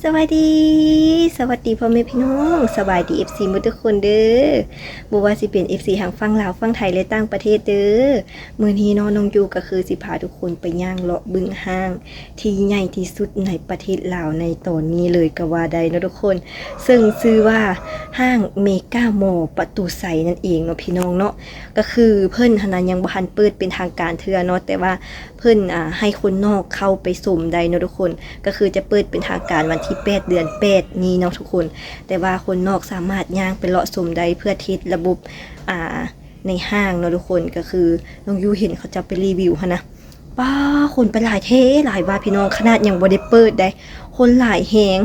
สวัสดีพ่อแม่พี่น้องสบายดี FC หมดทุกคนเด้อบ่ว่าสิเป็น FC ทางฝั่งลาวฝั่งไทยและต่างประเทศเด้อมื้อนี้น้องอยู่ก็คือสิพาทุกคนไปย่างเลาะบึงห้างที่ใหญ่ที่สุดในประเทศลาวในตอนนี้เลยก็ว่าได้นะทุกคนซึ่งชื่อว่าห้างเมกะมอลล์ประตูไสนั่นเองเนาะพี่น้องเนาะก็คือเพิ่นหันนะยังบ่ทันเปิดเป็นทางการเทื่อเนาะแต่ว่าเพิ่นให้คนนอกเข้าไปชมได้เนาะทุกคนก็คือจะเปิดเป็นทางการวันที่8เดือน8นี้เนาะทุกคนแต่ว่าคนนอกสามารถย่างไปเลาะชมได้เพื่อเทสระบบในห้างเนาะทุกคนก็คือน้องยูเห็นเขาจะไปรีวิวหั่นนะป้าคนไปหลายเทหลายว่าพี่น้องขนาดยังบ่ได้เปิดได้คนหลายแฮง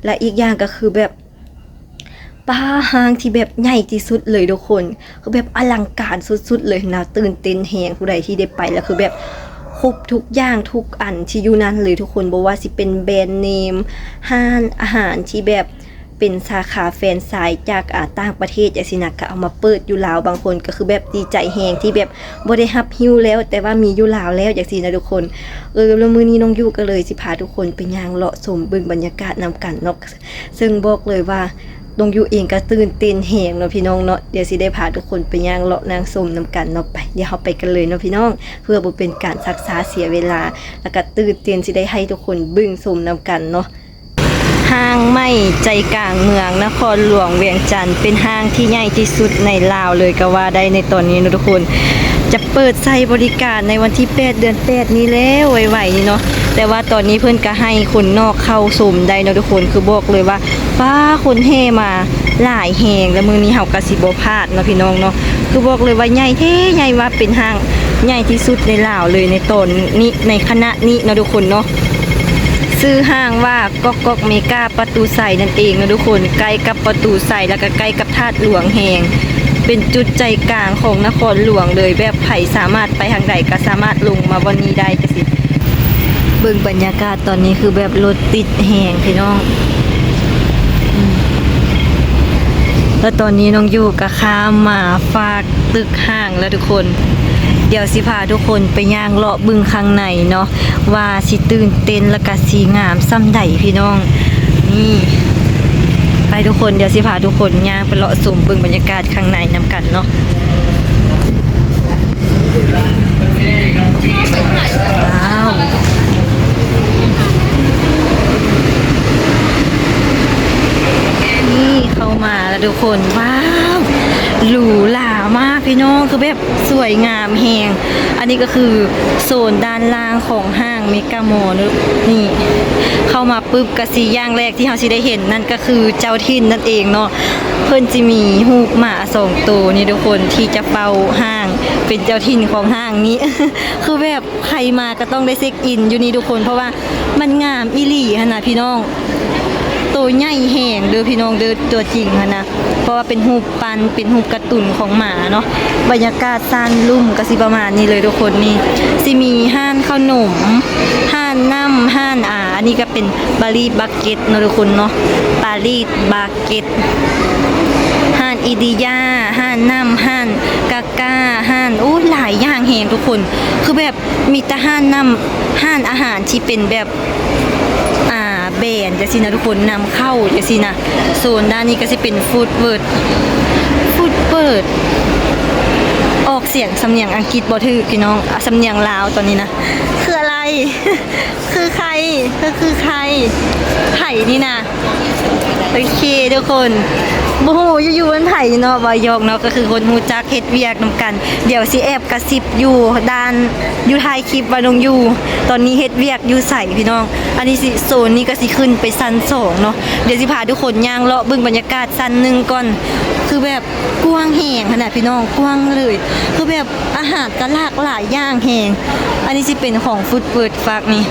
และอีกอย่างก็คือแบบป้าห้างที่แบบใหญ่ที่สุดเลยทุกคนคือแบบอลังการสุดๆเลยนะตื่นเต้นแฮงผู้ใดที่ได้ไปแล้วคือแบบครบทุกอย่างทุกอันที่อยู่นั้นเลยทุกคนบอกว่าสิเป็นแบรนด์เนมห้างอาหารที่แบบเป็นสาขาแฟรนไชส์จากต่างประเทศจังซี่นะก็เอามาเปิดอยู่ลาวบางคนก็คือแบบดีใจแฮงที่แบบบ่ได้รับฮิ้วแล้วแต่ว่ามีอยู่ลาวแล้วจังซี่นะทุกคนแล้วมื้อนี้น้องยูก็เลยสิพาทุกคนไปย่างเลาะชมเบิ่งบรรยากาศนำกันเนาะซึ่งบอกเลยว่าน้องยูเองก็ตื่นเต้นแฮงเนาะพี่น้องเนาะเดี๋ยวสิได้พาทุกคนไปย่างเลาะนางชมนำกันเนาะไปเดี๋ยวเฮาไปกันเลยเนาะพี่น้องเพื่อบ่เป็นการซักษาเสียเวลาแล้วก็ตื่นเต้นสิได้ให้ทุกคนเบิ่งชมนำกันเนาะห้างใหม่ใจกลางเมืองนครหลวงเวียงจันทร์เป็นห้างที่ใหญ่ที่สุดในลาวเลยก็ว่าได้ในตอนนี้นะทุกคนจะเปิดใช้บริการในวันที่8เดือน8นี้แล้วไวๆนี่เนาะแต่ว่าตอนนี้เพิ่นก็ให้คนนอกเข้าชมได้นะทุกคนคือบอกเลยว่าป้าคนแห่มาหลายแฮงแล้วมื้อนี้เฮาก็สิบ่พลาดเนาะพี่น้องเนาะคือบอกเลยว่าใหญ่แท้ใหญ่ว่าเป็นห้างใหญ่ที่สุดในลาวเลยในตอนนี้ในคณะนี้เนาะทุกคนเนาะชื่อห้างว่าก๊อกเมกาประตูไสนั่นเองนะทุกคนใกล้กับประตูไสแล้วก็ใกล้กับธาตุหลวงแฮงเป็นจุดใจกลางของนครหลวงเลยแบบไผสามารถไปทางใดก็สามารถลงมาวันนี้ได้จังซี่เบิ่งบรรยากาศตอนนี้คือแบบรถติดแฮงพี่น้องแล้วตอนนี้น้องยูก็ข้ามมาฝากตึกห้างแล้วทุกคนเดี๋ยวสิพาทุกคนไปย่างเลาะบึงข้างในเนาะว่าสิตื่นเต้นและก็สีงามซ้ำใดพี่น้องนี่ไปทุกคนเดี๋ยวสิพาทุกคนย่างไปเลาะชมบึงบรรยากาศข้างในนำกันเนาะว้าวนี่เข้ามาแล้วทุกคนว้าวหรูหรามากพี่น้องคือแบบสวยงามแฮงอันนี้ก็คือโซนด้านล่างของห้างเมกะมอลล์นี่เข้ามาปุ๊บกระสีอย่างแรกที่เราสิได้เห็นนั่นก็คือเจ้าถิ่นนั่นเองเนาะเพิ่นจะมีฮูกหมา2ตัวนี่ทุกคนที่จะเฝ้าห้างเป็นเจ้าถิ่นของห้างนี้ คือแบบใครมาก็ต้องได้เช็คอินอยู่นี่ทุกคนเพราะว่ามันงามอีหลีขนาดพี่น้องตัวใหญ่แหงเด้อพี่น้องเด้อตัวจริงนะเพราะว่าเป็นหูปปันเป็นหูปการ์ตูนของหมาเนาะบรรยากาศซ่านลุ่มก็สิประมาณนี้เลยทุกคนนี่สิมีห้านขนมห้านน้ำห้านอันนี้ก็เป็นบารีบักเก็ตเนาะทุกคนเนาะปารีสบักเก็ตห้านอีดิยาห้านน้ำห้านกาก้าห้านโอ้หลายอย่างแหงทุกคนคือแบบมีแต่ห้านน้ำห้านอาหารที่เป็นแบบแบรนด์จังซี่นะทุกคนนำเข้าจังซี่นะโซนด้านนี้ก็สิเป็นฟู้ดเวิร์ดออกเสียงสำเนียงอังกฤษบ่ถูกพี่น้องสำเนียงลาวตอนนี้นะคืออะไร คือใครคือใครไผ่นี่นะโอเคทุกคนบ่ฮู้อยู่ๆมันไผ่เนาะบ่ยอกเนาะก็คือคนฮู้จักเฮ็ดเวียกนำกันเดี๋ยวสิแอบกระซิบอยู่ด้านอยู่ท้ายคลิปว่าน้องอยู่ตอนนี้เฮ็ดเวียกอยู่ใส่พี่น้องอันนี้สิโซนนี้ก็สิขึ้นไปชั้น2เนาะเดี๋ยวสิพาทุกคนย่างเลาะเบิ่งบรรยากาศชั้น1ก่อนคือแบบกว้างแฮงขนาดพี่น้องกว้างเลยคือแบบอาหารก็หลากหลายอย่างแฮงอันนี้สิเป็นของฟู้ดเวิร์ดฝากนี่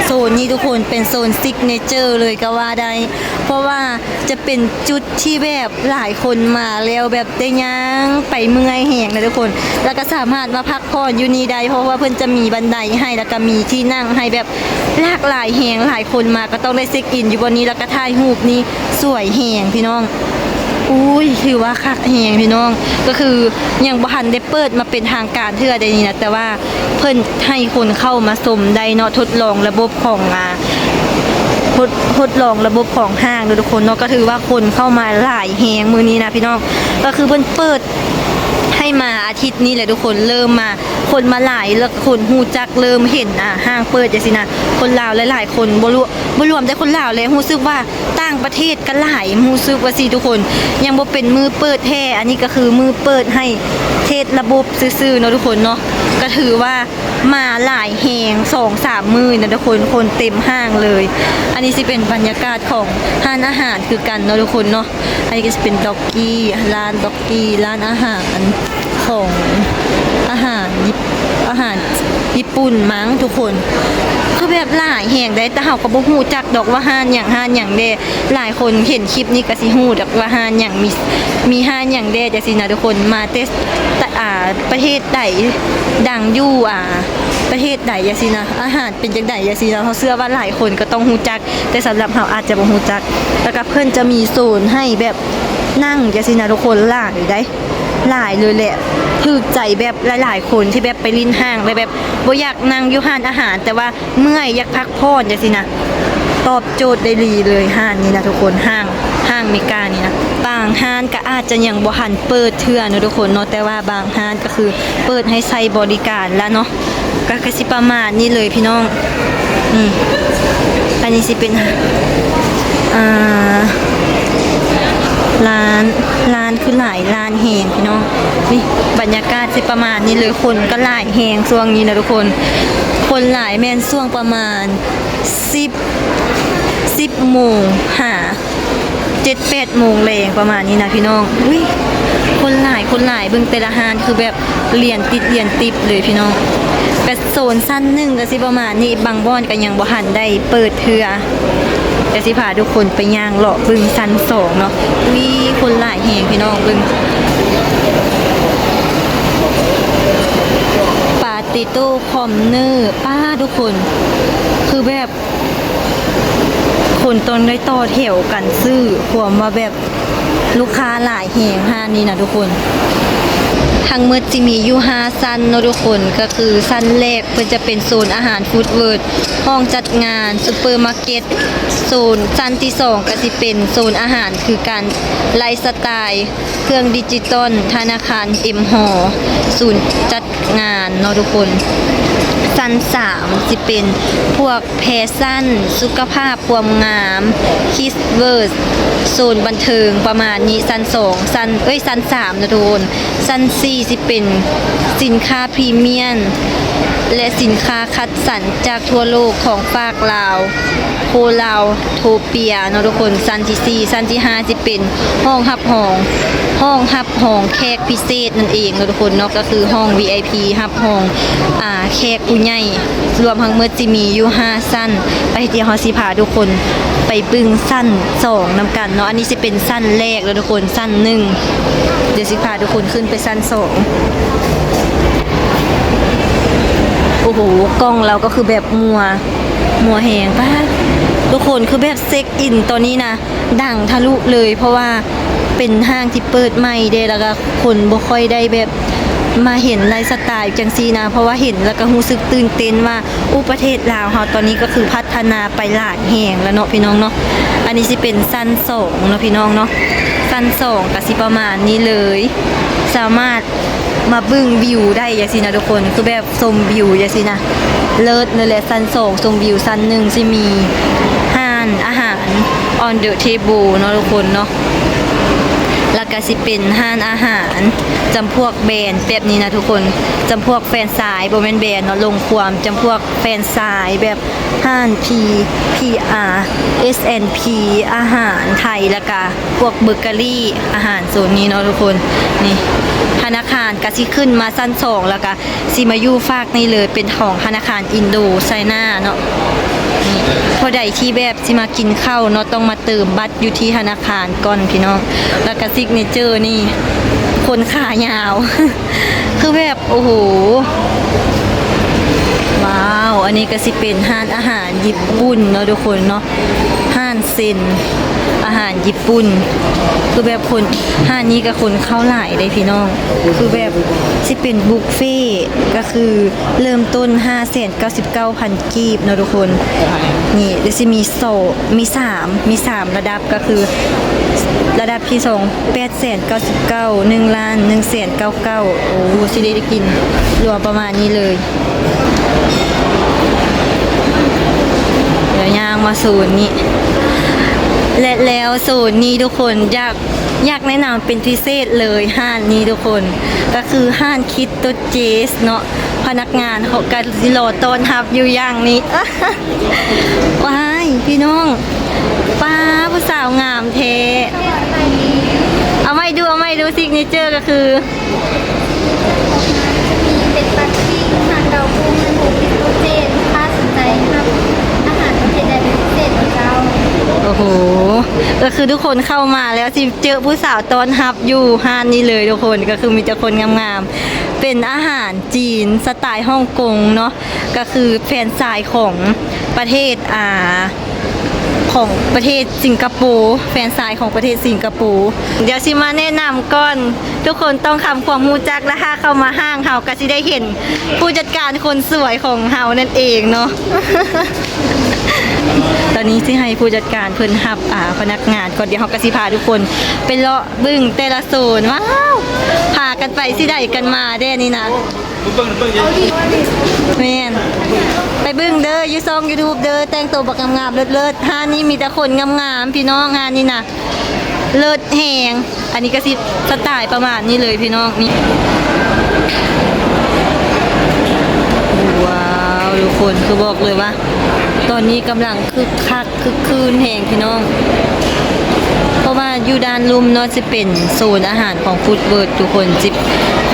โซนนี้ทุกคนเป็นโซนซิกเนเจอร์เลยก็ว่าได้เพราะว่าจะเป็นจุดที่แบบหลายคนมาแล้วแบบได้ย่างไปเมื่อยแหงนะทุกคนแล้วก็สามารถมาพักผ่อนอยู่นี่ได้เพราะว่าเพิ่นจะมีบันไดให้แล้วก็มีที่นั่งให้แบบหลากหลายแหงหลายคนมาก็ต้องได้เช็คอินอยู่บนนี้แล้วก็ถ่ายรูปนี่สวยแหงพี่น้องอุ้ยถือว่าคักแหงพี่น้องก็คือยังบ่ทันได้เปิดมาเป็นทางการเทื่อใดนี่นะแต่ว่าเพิ่นให้คนเข้ามาชมได้เนาะทดลองระบบของ ทดลองระบบของห้างเนาะทุกคนเนาะก็ถือว่าคนเข้ามาหลายแฮงมื้อนี้นะพี่น้องก็คือเพิ่นเปิดให้มาอาทิตย์นี้แหละทุกคนเริ่มมาคนมาหลายแล้วคนฮู้จักเริ่มเห็นห้างเปิดจังซี่นะคนลาวหลายๆคนบ่รวมแต่คนลาวเลยรู้สึกว่าต่างประเทศก็หลายรู้สึกว่าสิทุกคนยังบ่เป็นมือเปิดแท้อันนี้ก็คือมือเปิดให้เทศระบบซื่อๆเนาะทุกคนเนาะก็ถือว่ามาหลายแฮง 2-3 มื้อนะทุกคนคนเต็มห้างเลย อันนี้สิเป็นบรรยากาศของร้านอาหารคือกันเนาะทุกคนเนาะอันนี้ก็จะเป็นด็อกกี้ร้านด็อกกี้ร้านอาหารของอาหารญี่ปุ่นมั้งทุกคนคือแบบหลายแห่งได้แต่เฮาก็บ่ฮู้จักดอกว่าห้านหยังเด้หลายคนเห็นคลิปนี้ก็สิฮู้ดอกว่าห้านหยังมีห้านหยังเด้จังซี่นะทุกคนมาเตสประเทศใดดังอยู่ประเทศใดจังซี่นะอาหารเป็นจังไดจังซี่นะเฮาเชื่อว่าหลายคนก็ต้องฮู้จักแต่สำหรับเฮาอาจจะบ่ฮู้จักแล้วก็เพิ่นจะมีโซนให้แบบนั่งจังซี่นะทุกคนหลายได้หลายเลยแหละถูกใจแบบหลายๆคนที่แบบไปลิ้นห้างแบบบ่อยากนั่งอยู่ห้านอาหาร แต่ว่าเมื่อยอยากพักผ่อนจังซี่นะตอบโจทย์ได้ดีเลยห้านนี้นะทุกคนห้างเมกานี่นะบางห้านก็อาจจะยังบ่หันเปิดเทื่อเนาะทุกคนเนาะแต่ว่าบางห้านก็คือเปิดให้ใช้บริการแล้วเนาะก็สิประมาณนี้เลยพี่น้องนี่อันนี้สิเป็นร้านคือหลายร้านแหงพี่น้องนี่บรรยากาศสิประมาณนี้เลยคนก็หลายแหงช่วงนี้นะทุกคนหลายแม่นช่วงประมาณ10 โมง7-8 โมงแรงประมาณนี้นะพี่น้องอุ้ยคนหลายเบิ่งแต่ละหานคือแบบเรียนติดเลยพี่น้องแต่โซนสั้นหนึ่งก็สิประมาณนี้บางบ่อนก็ยังบ่หันได้เปิดเทื่อจะสิพาทุกคนไปย่างเลาะบึงชั้น2เนาะมีคนหลายแหงพี่น้องบึงปาติโต้คอมเนอร์ป้าทุกคนคือแบบคนตนได้ต่อแถวกันซื้อความว่าแบบลูกค้าหลายแหงห้านี้นะทุกคนทั้งหมดจะมีอยู่5ชั้นเนาะทุกคนก็คือชั้นแรกเพิ่นจะเป็นโซนอาหารฟู้ดเวิร์ดห้องจัดงานซุปเปอร์มาร์เก็ตโซนชั้นที่2ก็สิเป็นโซนอาหารคือการไลฟ์สไตล์เครื่องดิจิตอลธนาคารเอ็มฮอศูนย์จัดงานเนาะทุกคนชั้น3สิเป็นพวกแฟชั่นสุขภาพความงามคิสเวิร์สโซนบันเทิงประมาณนี้ชั้น3นะทุกคนชั้น4สิเป็นสินค้าพรีเมียมและสินค้าคัดสรรจากทั่วโลกของฝากลาวโคลาวโทเปียเนาะทุกคนชั้นที่4ชั้นที่5สิเป็นห้องรับห้องแขกพิเศษนั่นเองเนาะทุกคนเนาะก็คือห้อง VIP รับห้องแขกผู้ใหญ่รวมทั้งหมดสิมีอยู่5ชั้นไปเดี๋ยวเฮาสิพาทุกคนไปบึงชั้น2นำกันเนาะอันนี้สิเป็นชั้นแรกแล้วทุกคนชั้น1เดี๋ยวสิพาทุกคนขึ้นไปชั้น2โอ้โหกล้องเราก็คือแบบมัวแหงป่ะทุกคนคือแบบเซ็กอินตอนนี้นะดังทะลุเลยเพราะว่าเป็นห้างที่เปิดใหม่เด้แล้วก็คนบ่ค่อยได้แบบมาเห็นไลฟ์สไตล์จังซี่นะเพราะว่าเห็นแล้วก็รู้สึกตื่นเต้นว่าประเทศลาวเฮาตอนนี้ก็คือพัฒนาไปหลายแห่งแล้วเนาะพี่น้องเนาะอันนี้สิเป็นชั้น2เนาะพี่น้องเนาะชั้น2ก็สิประมาณนี้เลยสามารถมาบึ้งวิวได้อย่างสินะทุกคนคือแบบชมวิวอย่างสินะเลิศเลยแหละชั้น2ชมวิวชั้น1สิมีห้านอาหาร on the table เนาะทุกคนเนาะแล้วก็สิเป็นห้านอาหารจำพวกแบรนด์แบบนี้นะทุกคนจำพวกแฟนสายบ่แม่นแบรนด์เนาะลงความจำพวกแฟนสายแบบห้าน PR SNP อาหารไทยแล้วก็พวกเบเกอรี่อาหารโซนนี้เนาะทุกคนนี่ธนาคารก็สิขึ้นมาชั้น2แล้วก็สิมาอยู่ฝากนี่เลยเป็นของธนาคารอินโดไชน่าเนาะพอใดที่แบบสิมากินข้าวเนาะต้องมาเติมบัตรอยู่ที่ธนาคารก่อนพี่น้องแล้วก็ซิกเนเจอร์นี่คนขายาว คือแบบโอ้โหว้าวอันนี้ก็สิเป็นห้านอาหารญี่ปุ่นเนาะทุกคนเนาะห้าน ารเซนอาหารญี่ปุ่นคือแบบคนห้านนี้กับคนเข้าหลายได้พี่น้องคือแบบสิเป็นบุฟเฟ่ต์ก็คือเริ่มต้น 599,000 กีบเนาะทุกคนนี่เดี๋ยวสิมี3ระดับก็คือระดับที่2 899 1,199,000โอ้สิได้กินรวมประมาณนี้เลยเดี๋ยวย่างมาศูนย์นี้และแล้วศูนย์นี้ทุกคนอยากแนะนำเป็นพิเศษเลยห้านนี้ทุกคนก็คือห้านคิดตัวเจสเนาะพนักงานเขากันสิโลต้อนรับอยู่อย่างนี้ ว้ายพี่น้องป้าผู้สาวงามเทเอาไม่ดูซิกเนเจอร์ก็คือเป็นปาร์ตี้ทางเราคู่เงินโฮมพิโตเจนถ้าสนใจนะครับอาหารประเภทใดเป็นพิเศษของเรา โอ้โหก็คือทุกคนเข้ามาแล้วสิเจอผู้สาวต้อนรับอยู่ห้านนี้เลยทุกคนก็คือมีแต่คนงามๆเป็นอาหารจีนสไตล์ฮ่องกงเนาะก็คือแฟรนไชส์ของประเทศของประเทศสิงคโปร์แฟรนไชส์ของประเทศสิงคโปร์เดี๋ยวชิมาแนะนำก่อนทุกคนต้องคำความรู้จักและถ้าเข้ามาห้างเฮาก็สิได้เห็นผู้จัดการคนสวยของเฮานั่นเองเนาะ ตอนนี้ที่ให้ผู้จัดการเพิ่นรับพนักงานก่อนเดี๋ยวเฮาก็สิพาทุกคนไปเลาะบึ้งแต่ละโซนว้าวพากันไปสิได้กันมาเด้นี่นะแม่นไปบึ้งเด้ออยู่ช่อง YouTube เด้อแต่งตัวบักงามๆเลิศๆห้านนี้มีแต่คนงามๆพี่น้องห้านนี้นะเลิศแหงอันนี้ก็สิสไตล์ประมาณนี้เลยพี่น้องนี่ว้าวทุกคนคือบอกเลยว่าตอนนี้กำลังคึกคักคึกคืนแห่งพี่น้องเพราะว่าอยู่ด้านลุ่มเนาะจะเป็นโซนอาหารของฟู้ดเวิร์ดทุกคน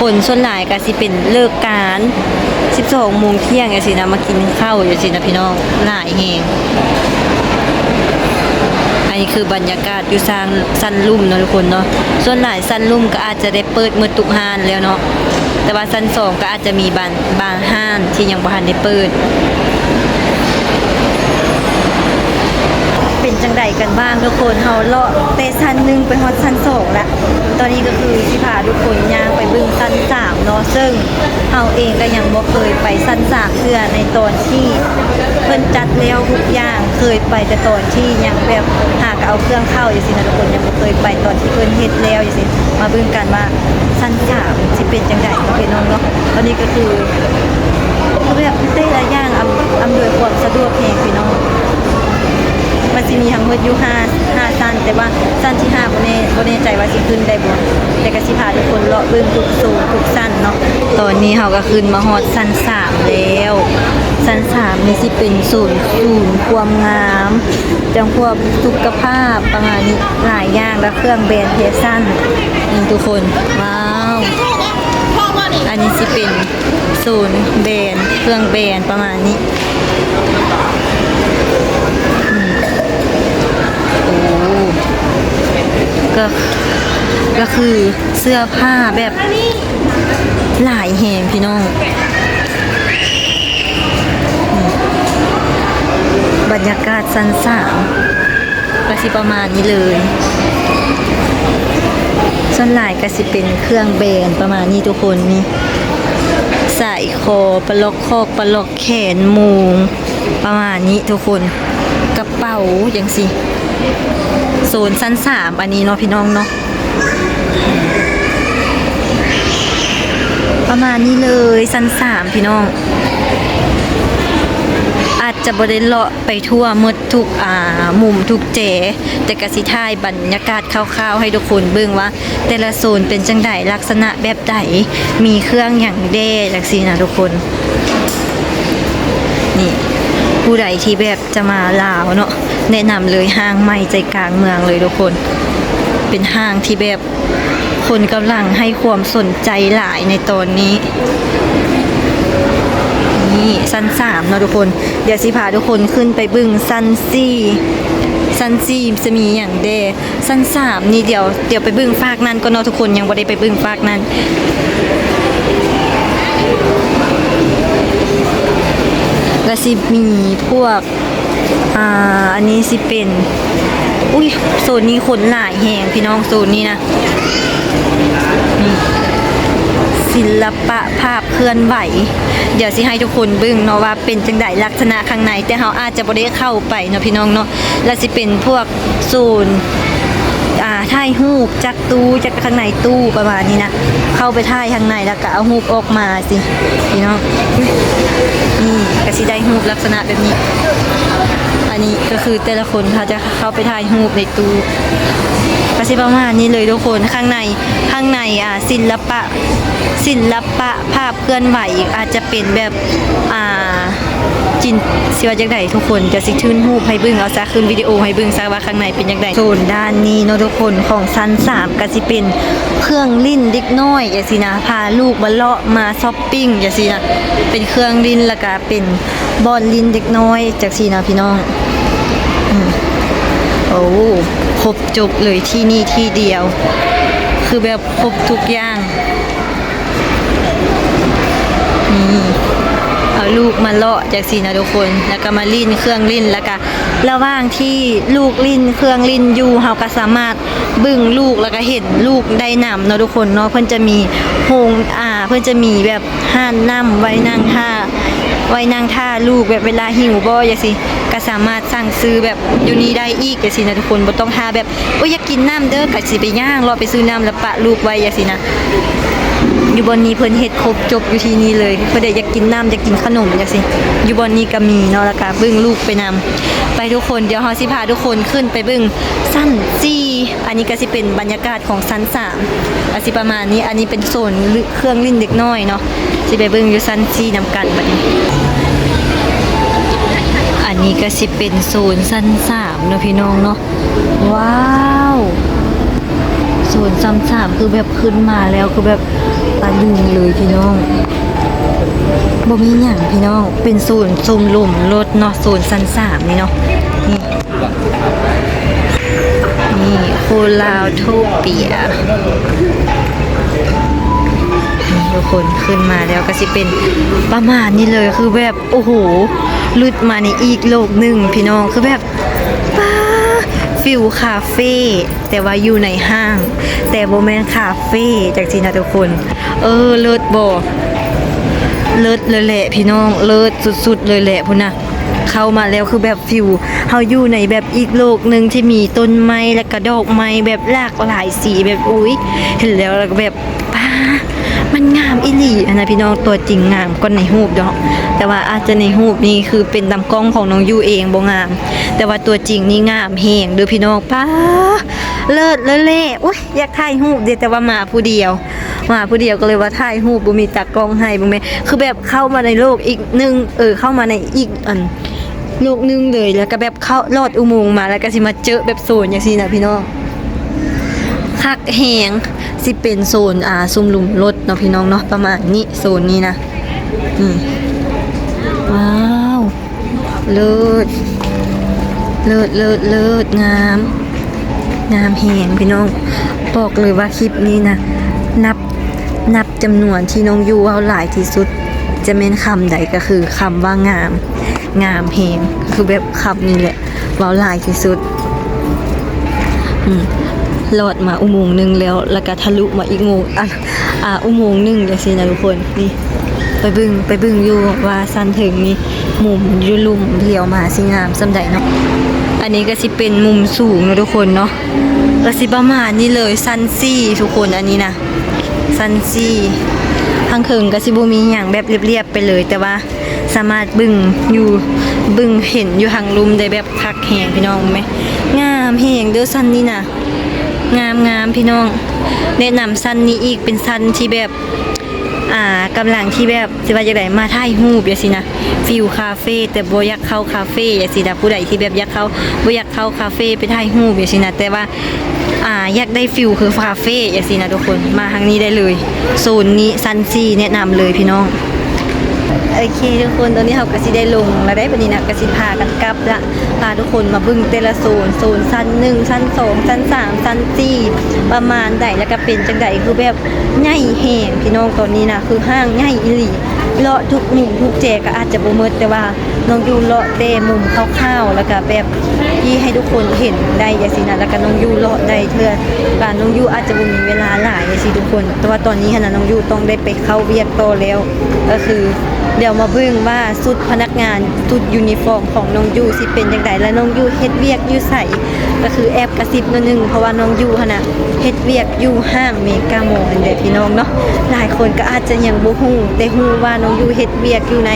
คนส่วนหลายก็สิเป็นเลิกการ12 โมงเที่ยงอย่างสินะมากินข้าวอย่างสินะพี่น้องหลายแห่งอันนี้คือบรรยากาศอยู่สั้นลุ่มเนาะทุกคนเนาะส่วนหลายสั้นลุ่มก็อาจจะได้เปิดมือตุกห้านแล้วเนาะแต่ว่าสั้น2ก็อาจจะมีบางห้านที่ยังบ่ทันได้เปิดเป็นจังใดกันบ้างทุกคนเฮาเลาะเตชั้น1ไปฮอดชั้น2แล้วตอนนี้ก็คือสิพาทุกคนย่างไปบึ้งชั้น3เนาะซึ่งเฮาเองก็ยังบ่เคยไปชั้น3เทื่อในตอนที่เพิ่นจัดแล้วทุกอย่างเคยไปแต่ตอนที่ยังแบบหากเอาเครื่องเข้าจังซี่นะทุกคนยังบ่เคยไปตอนที่เพิ่นเฮ็ดแล้วจังซี่มาบึ้งกันว่าชั้น3สิเป็นจังใดเนาะพี่น้องเนาะตอนนี้ก็คือแบบแต่ละอย่างอำนวยความสะดวกแฮงพี่น้องมันสิมีทั้งหมดอยู่5ชั้นแต่ว่าชั้นที่5บ่แน่ใจว่าสิขึ้นได้บ่แต่ก็สิพาทุกคนเลาะเบิ่งทุกโซนทุกชั้นเนาะตอนนี้เฮาก็ขึ้นมาฮอดชั้น3แล้วชั้น3นี่สิเป็นศูนย์ความงามจังพวกสุขภาพประมาณนี้หลายอย่างและเครื่องแบรนด์แฟชั่นนี่ทุกคนว้าวอันนี้สิเป็นศูนย์แบรนด์เครื่องแบรนด์ประมาณนี้ก็คือเสื้อผ้าแบบหลายแหงพี่น้องบรรยากาศชั้น3ก็สิประมาณนี้เลยส่วนหลายก็สิเป็นเครื่องแบรนด์ประมาณนี้ทุกคนนี่สายคอปลอกคอกปลอกแขนโมงประมาณนี้ทุกคนกระเป๋าอย่างสิโซนชั้น3อันนี้เนาะพี่น้องเนาะประมาณนี้เลยชั้น3พี่น้องอาจจะบ่ได้เลาะไปทั่วหมดทุกมุมทุกเจแต่ก็สิถ่ายบรรยากาศคร่าวๆให้ทุกคนเบิ่งว่าแต่ละโซนเป็นจังไดลักษณะแบบใดมีเครื่องหยังแด่จังซี่นะทุกคนนี่ผู้ใดที่แบบจะมาลาวเนาะแนะนำเลยห้างใหม่ใจกลางเมืองเลยทุกคนเป็นห้างที่แบบคนกำลังให้ความสนใจหลายในตอนนี้นี่ชั้น3เนาะทุกคนเดี๋ยวสิพาทุกคนขึ้นไปบึ้งชั้น4จะมีอย่างเดชั้น3นี่เดี๋ยวไปบึ้งฝากนั้นก็เนาะทุกคนยังบ่ได้ไปบึ้งฝากนั้นก็สิมีพวก อันนี้สิเป็นอุ้ยโซนนี้คนหลายแหงพี่น้องโซนนี้นะนี่ศิลปะภาพเคลื่อนไหวเดี๋ยวสิให้ทุกคนเบิ่งเนาะว่าเป็นจังไดลักษณะข้างในแต่เฮาอาจจะบ่ได้เข้าไปเนาะพี่น้องเนาะแล้วสิเป็นพวกโซนถ่ายรูปจากตู้จากข้างในตู้ประมาณนี้นะเข้าไปถ่ายข้างในแล้วก็เอารูปออกมาสิพี่น้องนี่ก็สิได้รูปลักษณะแบบนี้อันนี้ก็คือแต่ละคนเขาจะเข้าไปถ่ายรูปในตู้ก็สิประมาณนี้เลยทุกคนข้างในศิลปะภาพเคลื่อนไหวอีกอาจจะเป็นแบบจินสิว่าจังไดทุกคนจะสิชื่นรูปให้เบิ่งเอาซะขึ้นวิดีโอให้เบิ่งซะว่าข้างในเป็นจังไดโซนด้านนี้เนาะทุกคนของชั้น3ก็สิเป็นเครื่องลิ้นเด็กน้อยจังซี่นะพาลูกมาเลาะมาช้อปปิ้งจังซี่นะเป็นเครื่องลิ้นแล้วก็เป็นบอลลิ้นเด็กน้อยจังซี่นะพี่น้องโอ้ครบจบเลยที่นี่ที่เดียวคือแบบครบทุกอย่างนี่เอาลูกมาเลาะจากสีนะทุกคนแล้วก็มาลิ้นเครื่องลิ้นแล้วก็ระหว่างที่ลูกลิ้นเครื่องลิ้นอยู่เฮาก็สามารถบึ้งลูกแล้วก็เห็นลูกได้น้ำเนาะทุกคนเนาะเพิ่นจะมีโฮงเพิ่นจะมีแบบห้านน้ำไว้นั่งท่าลูกแบบเวลาหิวบ่จังซี่ก็สามารถสั่งซื้อแบบอยู่นี้ได้อีกจังซี่นะทุกคนบ่ต้องท่าแบบโอ้ยอยากกินน้ำเด้อก็สิไปย่างรอไปซื้อน้ำแล้วปะลูกไว้จังซี่นะอยู่บนนี้เพิ่นเฮ็ดครบจบอยู่ที่นี่เลยเพิ่นได้อยากกินน้ำอยากกินขนมจังซี่อยู่บนนี้ก็มีเนาะแล้วก็บึ้งลูกไปนำไปทุกคนเดี๋ยวเฮาสิพาทุกคนขึ้นไปบึ้งชั้น4อันนี้ก็สิเป็นบรรยากาศของชั้น3สิประมาณนี้อันนี้เป็นโซนเครื่องเล่นเด็กน้อยเนาะสิไปบึ้งอยู่ชั้น4นำกันบัดนี้อันนี้ก็สิเป็นโซนชั้น3เนาะพี่น้องเนาะว้าวโซนชั้น3คือแบบขึ้นมาแล้วคือแบบตะลึงเลยพี่น้องบ่มีหยังพี่น้องเป็นโซนชมรมรถเนาะโซนชั้น3นี่เนาะนี่โคลาวโทเปียทุกคนขึ้นมาแล้วก็สิเป็นประมาณนี้เลยคือแบบโอ้โหลุดมาในอีกโลกหนึ่งพี่น้องคือแบบป้าฟิลคาเฟ่แต่ว่าอยู่ในห้างแต่โบแมนคาเฟ่จากจีนะทุกคนเลิศบ่เลิศเลยแหละพี่น้องเลิศสุดๆเลยแหละพุ่นนะเข้ามาแล้วคือแบบฟิลเฮาอยู่ในแบบอีกโลกหนึ่งที่มีต้นไม้และก็ดอกไม้แบบหลากหลายสีแบบอุ้ยเห็นแล้วก็แบบป้ามันงามอีหลีนะพี่น้องตัวจริงงามก็ในรูปดอกแต่ว่าอาจจะในรูปนี่คือเป็นตามกล้องของน้องยูเองบ่งามแต่ว่าตัวจริงนี่งามแฮงเด้อพี่น้องป้าเลิศเลยแหละอุ๊ยอยากถ่ายรูปเด้แต่ว่ามาผู้เดียวก็เลยว่าถ่ายรูปบ่มีตากล้องให้บ่แม่คือแบบเข้ามาในโลกอีกนึงเข้ามาในอีกโลกนึงเลยแล้วก็แบบเข้าลอดอุโมงค์มาแล้วก็สิมาเจอแบบโซนจังซี่นะพี่น้องคักแหงสิเป็นโซนซุ่มหลุมรถเนาะพี่น้องเนาะประมาณนี้โซนนี้นะว้าวเลิศงามแหงพี่น้องบอกเลยว่าคลิปนี้นะนับจำนวนที่น้องยูเอาหลายที่สุดจะเป็นคำใดก็คือคำว่างามแหงคือแบบคำนี้แหละว่าหลายที่สุดลอดมาอุโมงค์นึงแล้วก็ทะลุมาอีกอุโมงค์นึงจังซี่นะทุกคนนี่ไปบึ้งอยู่ว่าสั้นถึงนี่มุมอยู่ลุ่มเลี้ยวมาสิงามส่ำใดเนาะอันนี้ก็สิเป็นมุมสูงนะทุกคนเนาะก็สิประมาณนี้เลยชั้น4ทุกคนอันนี้นะชั้น4ทางเคิงก็สิบ่มีหยังแบบเรียบๆไปเลยแต่ว่าสามารถบึ้งเห็นอยู่ทางลุ่มได้แบบคักแหงพี่น้องไหมงามแหงเด้อชั้นนี้นะงามพี่น้องแนะนำชั้นนี้อีกเป็นชั้นที่แบบกำลังที่แบบสิว่าจังได๋มาถ่ายรูปจังซี่นะฟิลคาเฟ่แต่บ่อยากเข้าคาเฟ่จังซี่นะผู้ใดที่แบบอยากเข้าบ่อยากเข้าคาเฟ่ไปถ่ายรูปจังซี่นะแต่ว่าอยากได้ฟิลคือคาเฟ่จังซี่นะทุกคนมาทางนี้ได้เลยโซนนี้ชั้น4แนะนำเลยพี่น้องโอเคทุกคนตอนนี้เราก็สิได้ลงแล้วได้บัดนี้นะก็สิพากันกลับละพาทุกคนมาบึ้งแต่ละโซนชั้น1ชั้น2ชั้น3ชั้น4ประมาณใดแล้วก็เป็นจังไดคือแบบใหญ่แฮงพี่น้องตอนนี้นะคือห้างใหญ่อีหลีเลาะทุกมุมทุกแจก็อาจจะบ่หมดแต่ว่า น้องยูเลาะเดมุมคร่าวๆแล้วก็แบบที่ให้ทุกคนเห็นได้อย่างสินะแล้วก็น้องยูเลาะได้เทื่อการน้องยูอาจจะบ่มีเวลาหลายอย่างสิทุกคนแต่ว่าตอนนี้ขณะน้องยูต้องได้ไปเข้าเวียกต่อแล้วก็คือเดี๋ยวมาเบิ่งว่าชุดพนักงานชุดยูนิฟอร์มของน้องยูสิเป็นจังไดและน้องยูเฮ็ดเวียกอยู่ไสก็คือแอบกระซิบนิดนึงเพราะว่าน้องยูขณะเฮ็ดเวียกอยู่ห้างเมกาโมลเด้อพี่น้องเนาะหลายคนก็อาจจะยังบ่ฮู้แต่ฮู้ว่าน้องยูเฮ็ดเวียกอยู่ใน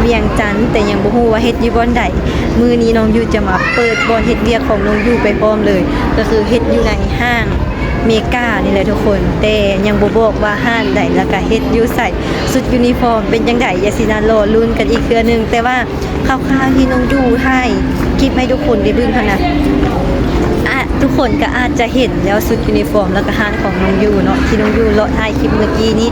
เวียงจันทน์แต่ยังบ่ฮู้ว่าเฮ็ดอยู่บ่อนใดมื้อนี้น้องยูจะมาเปิดบ่อนเฮ็ดเวียกของน้องยูไปพร้อมเลยก็คือเฮ็ดอยู่ในห้างเมกานี่แหละทุกคนแต่ยังบ่บอกว่าห้างใดแล้วก็เฮ็ดอยู่ใส่ชุดยูนิฟอร์มเป็นจังไดอย่าสินะรอลุ้นกันอีกเทื่อนึงแต่ว่าคร่าวๆที่น้องยูให้คลิปให้ทุกคนได้เบิ่งเท่านั้นทุกคนก็อาจจะเห็นแล้วชุดยูนิฟอร์มแล้วก็ห้างของน้องยูเนาะที่น้องยูเลาะถ่ายคลิปเมื่อกี้นี้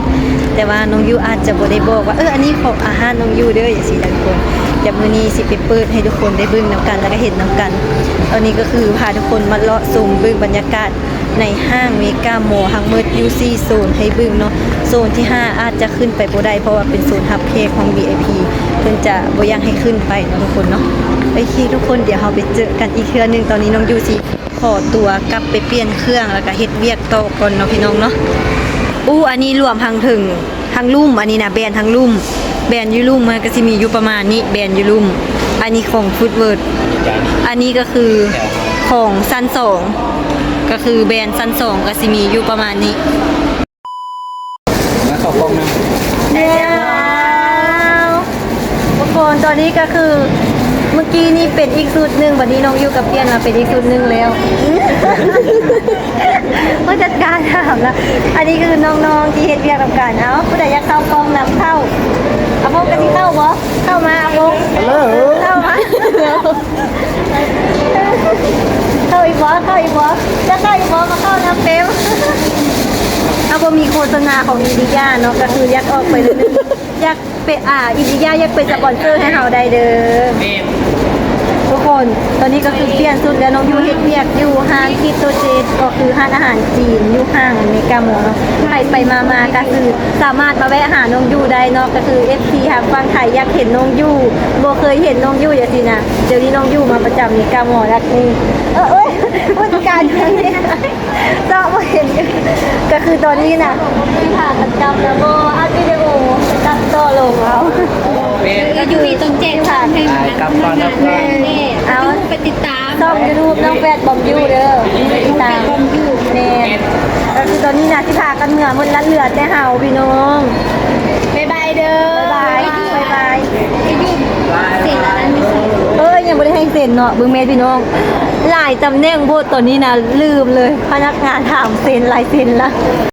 แต่ว่าน้องยูอาจจะบ่ได้บอกว่าอันนี้ของอาหารน้องยูเด้ออย่าสิทุกคนเดี๋ยวมื้อนี้สิไปเปิดให้ทุกคนได้เบิ่งนํกันแล้วก็เห็นนํกันตอนนี้ก็คือพาทุกคนมาเลาะชมเบิ่งบรรยากาศในห้างเมกาโมลทั้งหมดอยู่4โซนให้เบิ่งเนาะโซนที่5อาจจะขึ้นไปบ่ได้เพราะว่าเป็นโซนรับแขกของ VIP เพิ่นจะบ่อยากให้ขึ้นไปเนาะทุกคนเนาะโอเคทุกคนเดี๋ยวเราไปเจอกันอีกเทื่อนึงตอนนี้น้องยูสิขอตัวกลับไปเปลี่ยนเครื่องแล้วก็เฮ็ดเวียกต่อก่อนเนาะพี่น้องเนาะอันนี้รวมทั้งถึงทั้งลุ่มอันนี้นะแบรนด์ทั้งลุ่มแบรนด์ยูลุ่มมันก็สิมีอยู่ประมาณนี้แบรนด์ยูลุ่มอันนี้ของฟู้ดเวิร์ดอันนี้ก็คือของซัน2ก็คือแบรนด์ซัน2ก็สิมีอยู่ประมาณนี้ แล้วเข้ากล้องนะ ทุกคนตอนนี้ก็คือเมื่อกี้นี่เป็นอีกสูตรหนึ่งวันนี้น้องอยู่กับเพียนมาเป็นอีกสูตรหนึ่งแล้ว ผู้จัดการถามแล้วอันนี้คือน้องๆที่เฮ็ดเวียกกับการเอาผู้ใดอยากเข้ากล้องนำเข้าเอาพวกกันที่เข้าบ่เข้ามาเอาพวกเข้ามาเข้าอีกบ่เข้าอีกบ่จะเข้าอีกบ่มาเข้าน้ำเต็มเอาบ่มีโฆษณาของอินดิยาเนาะก็คืออยากออกไปเลยอยากเป็นอินดิยาอยากเป็นสปอนเซอร์ให้เฮาได้เด้อทุกคนตอนนี้ก็คือเปลี่ยนสุดแล้วน้องยูเฮ็ดเวียกอยู่ห้างคิโตเจก็คือห้างอาหารจีนอยู่ห้างเมกาโมลเนาะใครไปมาก็คือสามารถมาแวะหาน้องยูได้เนาะก็คือ FC ทางฝั่งไทยอยากเห็นน้องยูบ่เคยเห็นน้องยูอย่างสินะเดี๋ยวนี้น้องยูมาประจำเมกาโมลแล้วนี่ผู้จัดการนี่ก็บ่เห็นก็คือตอนนี้น่ะที่ผ่านประจำแล้วก็อัดวิดีโอตัดต่อลงแล้ว ก็อยู่ตรงแจ้งค่ะให้ กลับก่อนครับ เอาไปติดตาม ช่องยูทูบน้องแฟดบอมยูเด้อติดตามแน่ก็คือตอนนี้นะที่พากันเหนือมันละเหลือแต่เห่าพี่น้อง บ๊ายบายเด้อ บ๊ายบาย ไปยุ่งเสร็จแล้วนะ ยังไม่ได้ให้เซ็นเนาะเบิ่งแม่พี่น้องหลายตำแหน่งโพดตอนนี้นะลืมเลยพนักงานถามเซ็นลายเซ็นละ